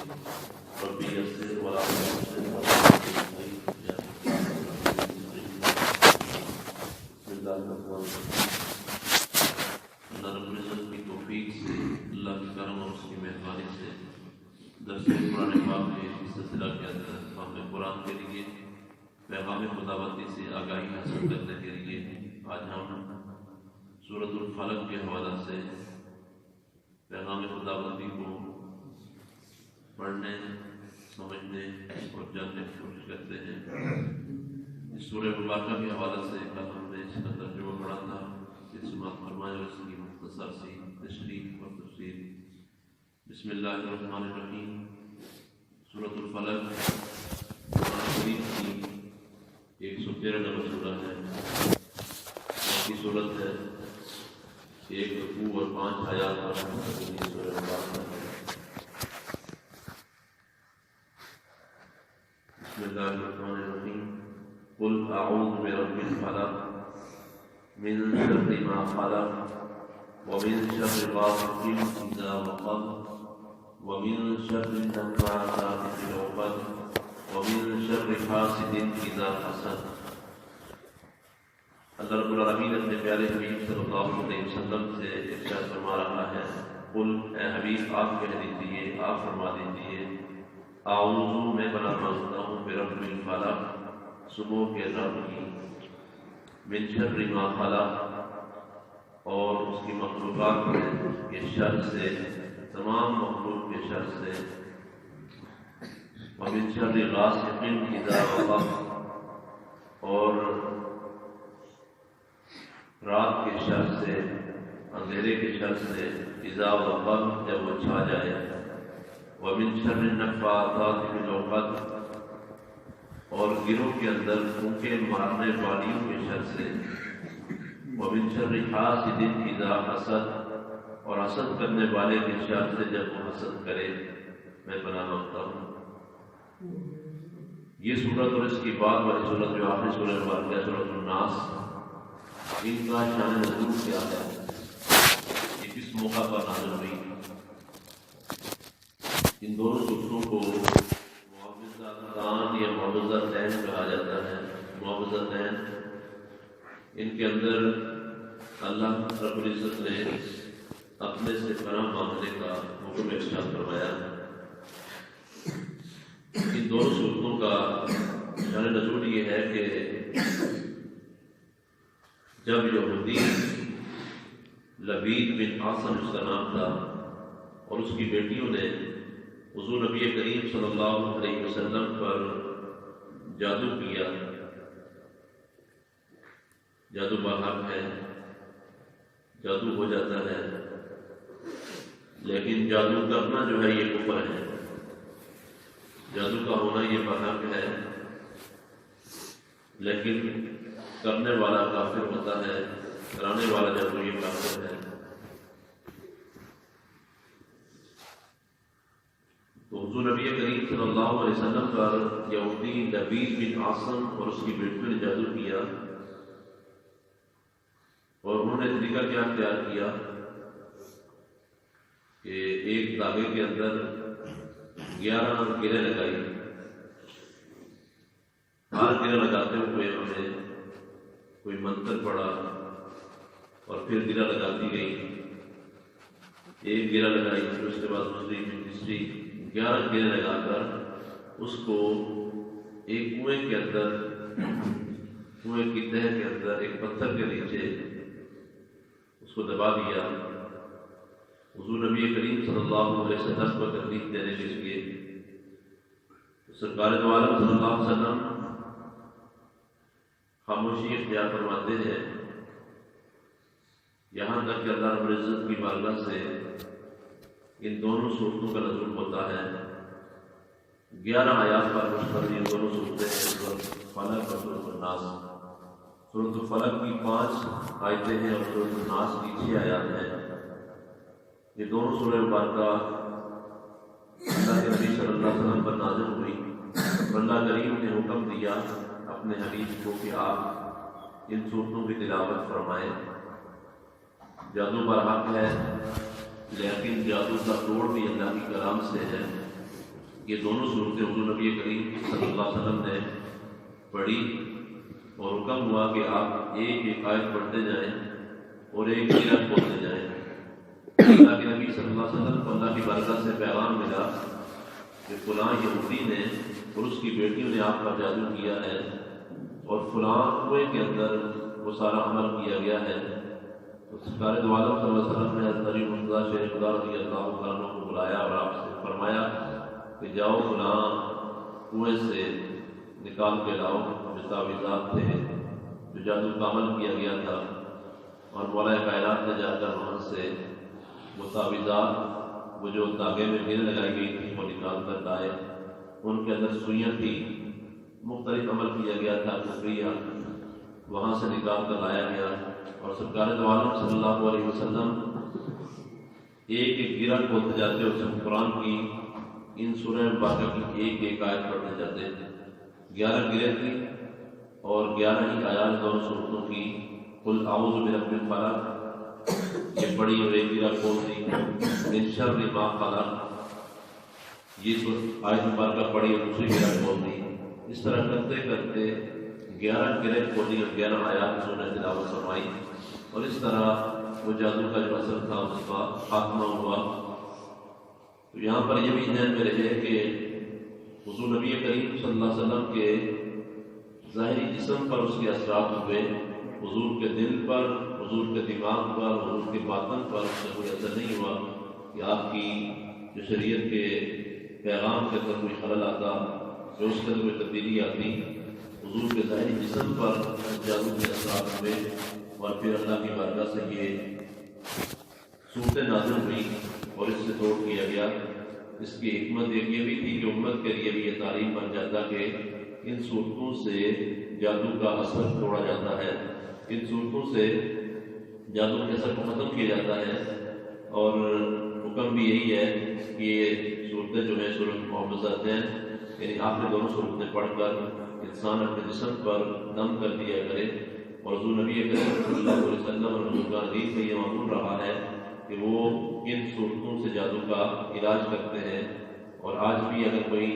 ربی یسر ولا تعسر اللہ رب العزت کی توفیق سے، اللہ کے کرم اور اس کی مہربانی سے درس قرآن پاک کے اس سلسلہ کے اندر فہم قرآن کے لیے پیغام خداوندی سے آگاہی حاصل کرنے کے لیے آج ہم سورۃ الفلق کے حوالہ سے پیغام خداوندی کو پڑھنے، سمجھنے اور جاننے کی کوشش کرتے ہیں۔ اس سورہ مبارکہ کے حوالہ سے کل ہم نے اس کا ترجمہ پڑھا تھا، اس سماعت فرمائے اور اس کی مختصر سی تشریح اور تفسیر۔ بسم اللہ الرحمن الرحیم۔ سورۃ الفلق قرآن شریف کی 113 نمبر سورہ ہے، کی صورت ہے 1 رکوع اور 5 آیات پر مشتمل سورہ مبارکہ ہے۔ بسم اللہ الرحمن الرحیم۔ قل اعوذ برب الفلق من شر ما خلق ومن شر غاسق اذا وقب ومن شر النفاثات في العقد ومن شر حاسد اذا حسد۔ اللہ رب العالمین اپنے پیارے حبیب صلی اللہ علیہ وسلم سے ارشاد فرما رہا ہے، قل اے حبیب آپ کہہ دیجیے، آپ فرما دیجیے، اعوذ میں بنا مانگتا ہوں برب الفلق صبح کے رب کی، من شر ما خلق اور اس کی مخلوقات کے شر سے، تمام مخلوق کے شر سے، ومن شر غاسق اذا وقب اور رات کے شر سے، اندھیرے کے شر سے، اذا وقب جب وہ چھا جائے، ومن شر النفاثات فی العقد اور گروہ کے اندر پھونکے مارنے والیوں کے شر سے، ومن شر حاسد اذا حسد اور حسد کرنے والے کے شر سے جب وہ حسد کرے، میں پناہ مانگتا ہوں۔ یہ سورت اور اس کی بعد والی سورت جو آخری سورہ مبارکہ ہے سورۃ الناس، ان کا شان نزول کیا ہے، یہ کس موقع پر نازل ہوئی؟ ان دونوں سورتوں کو معوذتان یا معوذتین کہا جاتا ہے۔ معوذتین، ان کے اندر اللہ رب العزت نے اپنے سے پناہ مانگنے کا حکم ارشاد فرمایا۔ ان دونوں سورتوں کا شان نزول یہ ہے کہ جب یہودی لبید بن عاصم اس کا نام تھا اور اس کی بیٹیوں نے حضور نبی کریم صلی اللہ علیہ وسلم پر جادو کیا، جادو برحق ہے، جادو ہو جاتا ہے، لیکن جادو کرنا جو ہے یہ کفر ہے، جادو کا ہونا یہ برحق ہے، لیکن کرنے والا کافر ہوتا ہے، کرانے والا جادو یہ کافر ہے۔ تو حضور نبی کریم صلی اللہ علیہ وسلم پر یہودی لبید بن عاصم اور اس کی بیٹیوں نے جادو کیا، اور انہوں نے طریقہ کیا اختیار کیا کہ ایک دھاگے کے اندر 11 گریں لگائی، ہر گرہ لگاتے ہوئے انہوں نے کوئی منتر پڑھا اور پھر گرہ لگاتی گئی، ایک گرہ لگائی، پھر اس کے بعد دوسری، پھر تیسری، 11 گرے لگا کر اس کو ایک کنویں کے اندر، کنویں کی تہہ کے اندر ایک پتھر کے نیچے اس کو دبا دیا۔ حضور نبی کریم صلی اللہ علیہ وسلم کو تکلیف دینے کے لیے سرکار دو عالم صلی اللہ علیہ وسلم خاموشی اختیار فرماتے ہیں، یہاں تک کہ اللہ رب العزت کی بارگاہ سے ان دونوں صورتوں کا نزول ہوتا ہے۔ 11 آیات پر مشتمل یہ دونوں صورتیں ہیں، سورۃ الفلق اور سورۃ الناس۔ سورۃ الفلق کی 5 آیتیں ہیں اور سورۃ الناس کی 6 آیات ہیں۔ یہ دونوں سورہ مبارکہ اللہ کے نبی صلی اللہ علیہ وسلم پر نازل ہوئی، اور اللہ کریم نے حکم دیا اپنے حبیب کو کہ آپ ان صورتوں کی تلاوت فرمائیں۔ جادو برحق ہے، لیکن جادو کا توڑ بھی اللہ کی کلام سے ہے، یہ دونوں صورتیں حضور نبی کریم صلی اللہ علیہ وسلم نے پڑھی اور حکم ہوا کہ آپ ایک ایک آیت پڑھتے جائیں اور ایک گرہ کھولتے جائیں۔ اللہ کے نبی صلی اللہ علیہ وسلم کو اللہ کی برکت سے پیغام ملا کہ فلاں یہودی نے اور اس کی بیٹیوں نے آپ کا جادو کیا ہے اور فلاں کنویں کے اندر وہ سارا عمل کیا گیا ہے۔ تو سرکار دو عالم صلی اللہ علیہ وسلم نے حضرت علی مرتضیٰ شیخ خدا رضی اللہ عنہ کو بلایا اور آپ سے فرمایا کہ جاؤ فلاں کنویں سے نکال کے لاؤ جو تعویذات تھے، جو جادو کا عمل کیا گیا تھا، اور مولا کائنات نے جا کر وہاں سے وہ تعویذات، وہ جو دھاگے میں گریں لگائی گئی تھی، وہ نکال کر لائے۔ ان کے اندر سوئیاں تھیں، مختلف عمل کیا گیا تھا، کفریہ وہاں سے نکال کر لایا گیا، اور سرکار دو عالم صلی اللہ علیہ وسلم ایک ایک گرہ کھولتے جاتے اور سب قرآن کی ان سورہ مبارکہ کی ایک ایک آیت پڑھتے جاتے۔ 11 گرہ تھی اور 11 ہی آیات دونوں صورتوں کی۔ قل اعوذ برب الفلق یہ پڑھی اور ایک گرہ کھول دی، من شر ما خلق یہ آیت مبارکہ پڑھی اور دوسری گرہ کھول دی۔ اس طرح کرتے کرتے 11 گرہ کھولی اور 11 آیات انہوں نے تلاوت فرمائی، اور اس طرح وہ جادو کا جو اثر تھا اس کا خاتمہ ہوا۔ تو یہاں پر یہ بھی ذہن میں رہے کہ حضور نبی کریم صلی اللہ علیہ وسلم کے ظاہری جسم پر اس کے اثرات ہوئے، حضور کے دل پر، حضور کے دماغ پر، حضور کے باطن پر اس کا کوئی اثر نہیں ہوا کہ آپ کی جو شریعت کے پیغام کے اندر کوئی خلل آتا، جو اس کے اندر کوئی تبدیلی آتی۔ حضور کے ظاہری جسم پر جادو کے اثرات ہوئے، اور پھر اللہ کی بارگاہ سے یہ صورتیں نازل ہوئی اور اس سے توڑ کیا گیا۔ اس کی حکمت ایک یہ بھی تھی کہ امت کے لیے بھی یہ تعلیم بن جاتا کہ ان صورتوں سے جادو کا اثر توڑا جاتا ہے، ان صورتوں سے جادو کے اثر کو ختم کیا جاتا ہے۔ اور حکم بھی یہی ہے کہ یہ صورتیں جو ہیں سورۃ معوذتین، یعنی آخری دونوں صورتیں پڑھ کر انسان اپنے جسم پر دم کر دیا کرے، اور حضور نبی کریم صلی اللہ علیہ وسلم اور حضور کا حدیث میں یہ معمول رہا ہے کہ وہ ان صورتوں سے جادو کا علاج کرتے ہیں۔ اور آج بھی اگر کوئی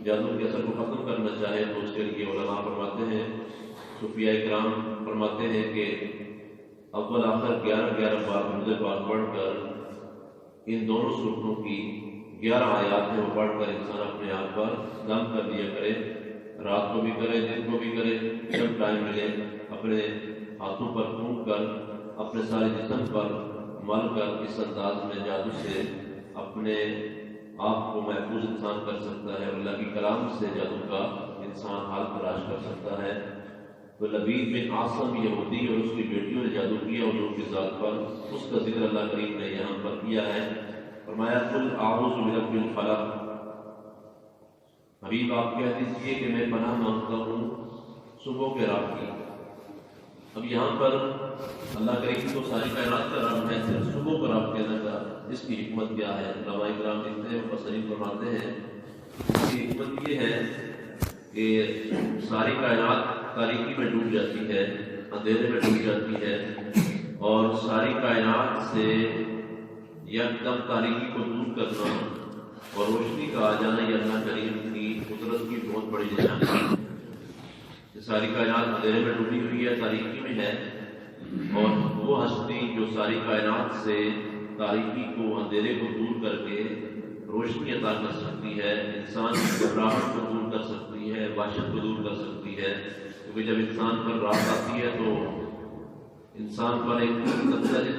جادو کے اثر کو ختم کرنا چاہے تو اس کے لیے علماء فرماتے ہیں، صوفیاء کرام فرماتے ہیں کہ اول آخر 11 بار درود پاک پڑھ کر ان دونوں صورتوں کی 11 آیات ہیں وہ پڑھ کر انسان اپنے آپ پر دم کر دیا کرے، رات کو بھی کرے، دن کو بھی کرے، جب ٹائم ملے اپنے ہاتھوں پر پھونک کر اپنے سارے جسم پر مل کر اس انداز میں جادو سے اپنے آپ کو محفوظ انسان کر سکتا ہے، اور اللہ کی کلام سے جادو کا انسان حال تلاش کر سکتا ہے۔ تو لبید بن عاصم یہودی اور اس کی بیٹیوں نے جادو کیا حضور کی ذات پر، اس کا ذکر اللہ کریم نے یہاں پر کیا ہے۔ فرمایا قل اعوذ برب الفلق، حبیب آپ کہہ دیجیے کہ میں پناہ مانگتا ہوں صبح کے رب کی۔ اب یہاں پر اللہ کریم تو ساری کائنات کا رب ہے، صرف صبح کا رب کہنا کا اس کی حکمت کیا ہے؟ علماء کرام لکھتے ہیں، مفسرین فرماتے ہیں اس کی حکمت یہ ہے کہ ساری کائنات تاریکی میں ڈوب جاتی ہے، اندھیرے میں ڈوب جاتی ہے، اور ساری کائنات سے یکدم تاریکی کو دور کرنا اور روشنی کا آ جانا یہ اللہ کریم کی قدرت کی بہت بڑی نشانی ہے۔ ساری کائنات اندھیرے میں ڈوبی ہوئی ہے، تاریکی میں ہے، اور وہ ہستی جو ساری کائنات سے تاریکی کو، اندھیرے کو دور کر کے روشنی عطا کر سکتی ہے، انسان کی گھبراہٹ کو دور کر سکتی ہے، وحشت کو دور کر سکتی ہے۔ کیونکہ جب انسان پر رات آتی ہے تو انسان پر ایک فطرتی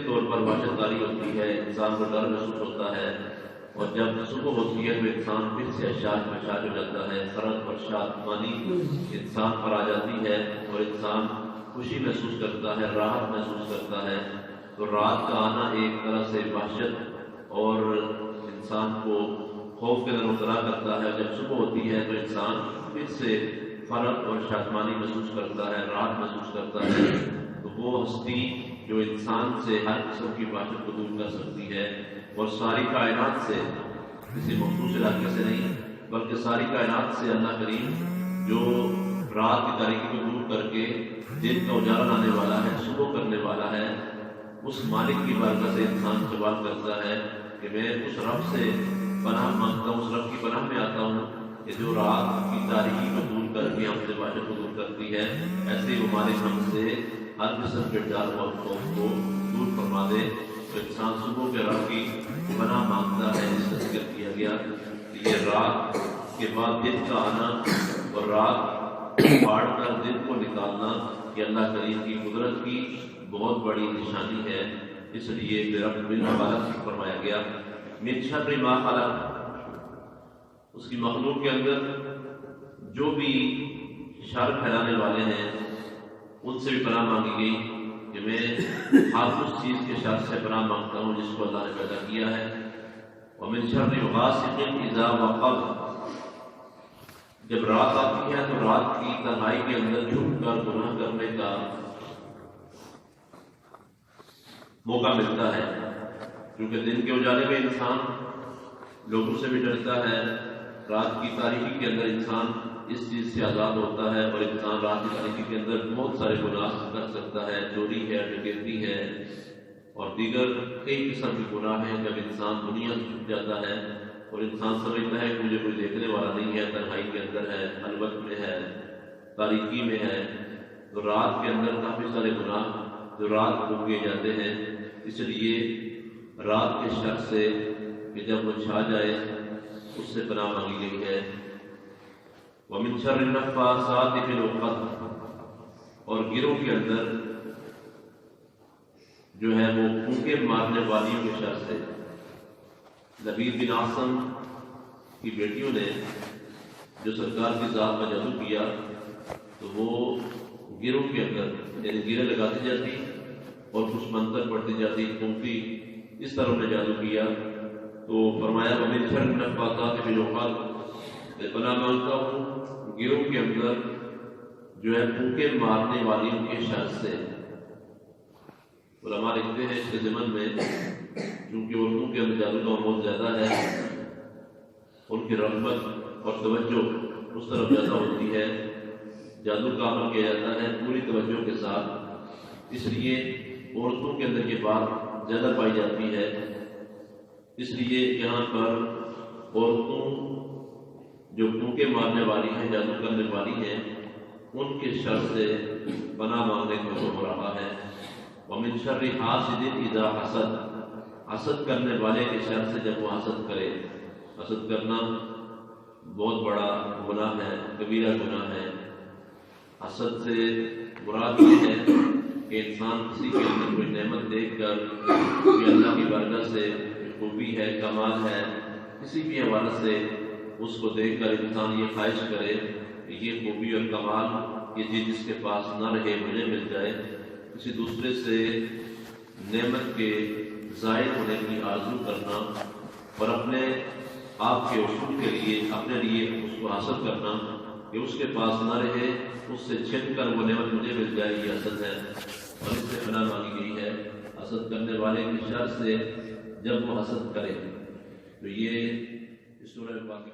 طور پر وحشت طاری ہوتی ہے، انسان کو ڈر محسوس ہوتا ہے، اور جب صبح ہوتی ہے تو انسان پھر سے اشاعت مشاعت ہو جاتا ہے، فرد اور شادمانی انسان پر آ جاتی ہے، اور انسان خوشی محسوس کرتا ہے، راحت محسوس کرتا ہے۔ تو رات کا آنا ایک طرح سے وحشت اور انسان کو خوف کے اندر مبتلا کرتا ہے، جب صبح ہوتی ہے تو انسان پھر سے فرد اور شادمانی محسوس کرتا ہے، راحت محسوس کرتا ہے۔ تو وہ ہستی جو انسان سے ہر قسم کی وحشت کو دور کر سکتی ہے، اور ساری کائنات سے، کسی مخصوص علاقے سے نہیں بلکہ ساری کائنات سے اللہ کریم جو رات کی تاریکی کو دور کر کے دن کا اجالا لانے والا ہے، صبح کرنے والا ہے، اس مالک کی بارگاہ سے انسان سوال کرتا ہے کہ میں اس رب سے پناہ مانگتا ہوں، اس رب کی پناہ میں آتا ہوں کہ جو رات کی تاریکی کو دور کر کے ہم سے باہر کو دور کرتی ہے، ایسے ہی ہمارے ہم سے ہر قسم کے ڈر اور خوف کو دور فرما دے۔ تو انسان صبح کے رب کی پناہ مانگتا ہے، جس کا ذکر کیا گیا کہ یہ رات کے بعد دن کا آنا اور رات پاڑ کر دن کو نکالنا، یہ اللہ کریم کی قدرت کی بہت بڑی نشانی ہے۔ اس لیے رب بالعبارت فرمایا گیا من شر ما خلق، اس کی مخلوق کے اندر جو بھی شر پھیلانے والے ہیں ان سے بھی پناہ مانگی گئی کہ میں ہر اس چیز کے شر سے پناہ مانگتا ہوں جس کو اللہ نے پیدا کیا ہے۔ ومن شر غاسق اذا وقب، جب رات آتی ہے تو رات کی تنہائی کے اندر چھپ کر گناہ کرنے کا موقع ملتا ہے، کیونکہ دن کے اجالے میں انسان لوگوں سے بھی ڈرتا ہے، رات کی تاریکی کے اندر انسان اس چیز سے آزاد ہوتا ہے، اور انسان رات کی تاریکی کے اندر بہت سارے گناہ کر سکتا ہے، چوری ہے، ڈکیتی ہے اور دیگر کئی قسم کے گناہ ہیں۔ جب انسان دنیا سے چھپ جاتا ہے اور انسان سمجھتا ہے کہ مجھے کوئی دیکھنے والا نہیں ہے، تنہائی کے اندر ہے، خلوت میں ہے، تاریکی میں ہے، تو رات کے اندر کافی سارے گناہ جو رات کو کیے جاتے ہیں۔ اس لیے رات کے شر سے کہ جب وہ چھا جائے اس سے پناہ مانگی گئی ہے۔ ومن شر النفاثات فی العقد، اور گروہ کے اندر جو ہے وہ پھونکے مارنے والیوں کے شر سے۔ لبید بن عاصم کی بیٹیوں نے جو سرکار کی ذات میں جادو کیا تو وہ گروہ کے اندر یعنی گرے لگاتی جاتی اور کچھ منتر پڑھتی جاتی، پھونکتی، اس طرح نے جادو کیا۔ تو فرمایا ومن شر النفاثات فی العقد، میں پناہ مانگتا ہوں گروہ کے اندر جو ہے پھونکے مارنے والیوں کے شر سے۔ علماء لکھتے ہیں اس کے ضمن میں چونکہ اردو کے اندر جادو کا بہت زیادہ ہے، ان کی رغبت اور توجہ اس طرف زیادہ ہوتی ہے، جادو کا عمل کیا جاتا ہے پوری توجہ کے ساتھ، اس لیے عورتوں کے اندر یہ بات زیادہ پائی جاتی ہے۔ اس لیے یہاں پر عورتوں جو پھونکے مارنے والی ہیں، جادو کرنے والی ہیں، ان کے شر سے پناہ مانگنے کو حکم ہو رہا ہے۔ ومن شر حاسد اذا حسد، حسد کرنے والے کے شر سے جب وہ حسد کرے۔ حسد کرنا بہت بڑا گناہ ہے، کبیرہ گناہ ہے۔ حسد سے مراد یہ ہے کہ انسان کسی کے اندر کوئی نعمت دیکھ کر کہ اللہ کی برکت سے خوبی ہے، کمال ہے، کسی بھی حوالے سے اس کو دیکھ کر انسان یہ خواہش کرے کہ یہ خوبی اور کمال یہ چیز جس کے پاس نہ رہے مجھے مل جائے۔ کسی دوسرے سے نعمت کے ظاہر ہونے کی آرزو کرنا اور اپنے آپ کے اصول کے لیے اپنے لیے اس کو حاصل کرنا کہ اس کے پاس نہ رہے، اس سے چھن کر وہ نعمت مجھے مل جائے، یہ حسد ہے اور اس سے پناہ مانگی گئی ہے۔ حسد کرنے والے کی شر سے جب وہ حسد کرے تو یہ سورہ پاک